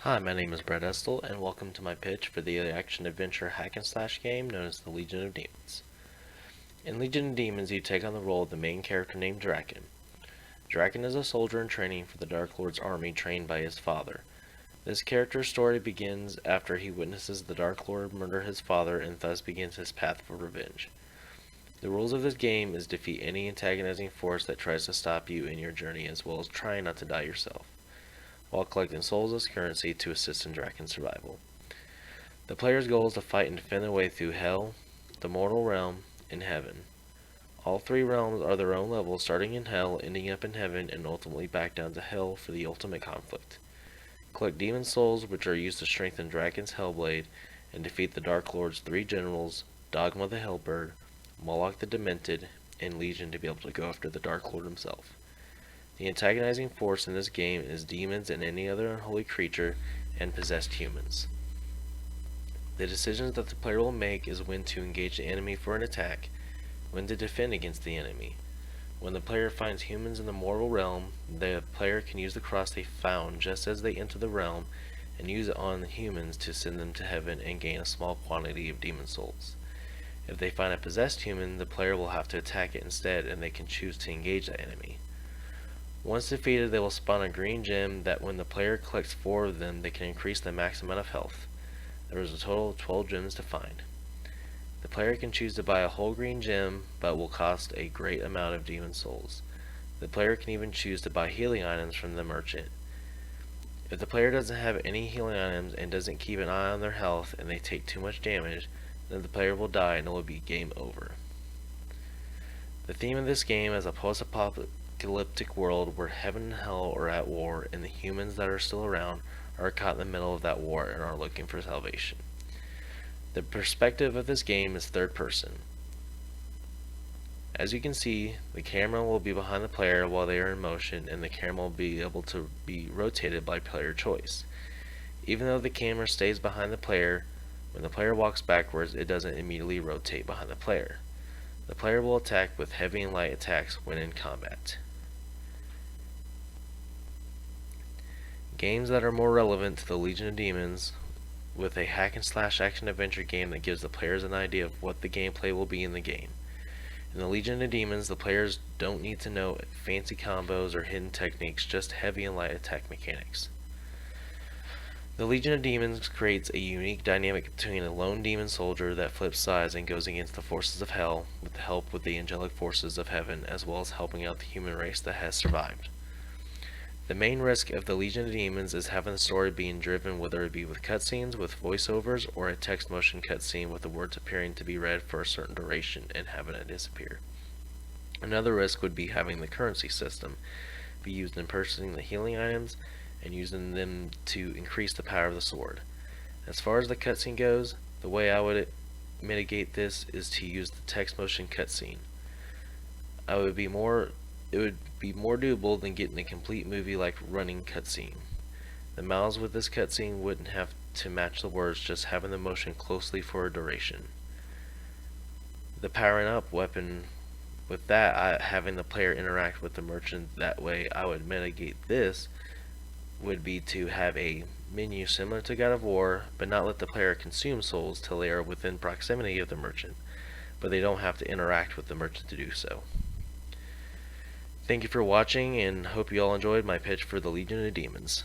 Hi, my name is Brett Estel, and welcome to my pitch for the action-adventure hack-and-slash game known as the Legion of Demons. In Legion of Demons, you take on the role of the main character named Draken. Draken is a soldier in training for the Dark Lord's army trained by his father. This character's story begins after he witnesses the Dark Lord murder his father and thus begins his path for revenge. The rules of this game is defeat any antagonizing force that tries to stop you in your journey, as well as trying not to die yourself, while collecting souls as currency to assist in Draken's survival. The player's goal is to fight and defend their way through Hell, the Mortal Realm, and Heaven. All three realms are their own levels, starting in Hell, ending up in Heaven, and ultimately back down to Hell for the ultimate conflict. Collect demon souls, which are used to strengthen Draken's Hellblade, and defeat the Dark Lord's three generals, Dogma the Hellbird, Moloch the Demented, and Legion, to be able to go after the Dark Lord himself. The antagonizing force in this game is demons and any other unholy creature, and possessed humans. The decisions that the player will make is when to engage the enemy for an attack, when to defend against the enemy. When the player finds humans in the mortal realm, the player can use the cross they found just as they enter the realm and use it on the humans to send them to heaven and gain a small quantity of demon souls. If they find a possessed human, the player will have to attack it instead, and they can choose to engage the enemy. Once defeated, they will spawn a green gem that when the player collects 4 of them, they can increase the max amount of health. There is a total of 12 gems to find. The player can choose to buy a whole green gem, but will cost a great amount of demon souls. The player can even choose to buy healing items from the merchant. If the player doesn't have any healing items and doesn't keep an eye on their health and they take too much damage, then the player will die and it will be game over. The theme of this game is a post-apocalyptic world where heaven and hell are at war, and the humans that are still around are caught in the middle of that war and are looking for salvation. The perspective of this game is third person. As you can see, the camera will be behind the player while they are in motion, and the camera will be able to be rotated by player choice. Even though the camera stays behind the player, when the player walks backwards, it doesn't immediately rotate behind the player. The player will attack with heavy and light attacks when in combat. Games that are more relevant to the Legion of Demons, with a hack-and-slash action-adventure game that gives the players an idea of what the gameplay will be in the game. In the Legion of Demons, the players don't need to know fancy combos or hidden techniques, just heavy and light attack mechanics. The Legion of Demons creates a unique dynamic between a lone demon soldier that flips sides and goes against the forces of hell with the help with the angelic forces of heaven, as well as helping out the human race that has survived. The main risk of the Legion of Demons is having the story being driven, whether it be with cutscenes, with voiceovers, or a text motion cutscene with the words appearing to be read for a certain duration and having it disappear. Another risk would be having the currency system be used in purchasing the healing items and using them to increase the power of the sword. As far as the cutscene goes, the way I would mitigate this is to use the text motion cutscene. It would be more doable than getting a complete movie like running cutscene. The mouths with this cutscene wouldn't have to match the words, just having the motion closely for a duration. The powering up weapon, with that, having the player interact with the merchant, that way I would mitigate this would be to have a menu similar to God of War, but not let the player consume souls till they are within proximity of the merchant, but they don't have to interact with the merchant to do so. Thank you for watching, and hope you all enjoyed my pitch for the Legion of Demons.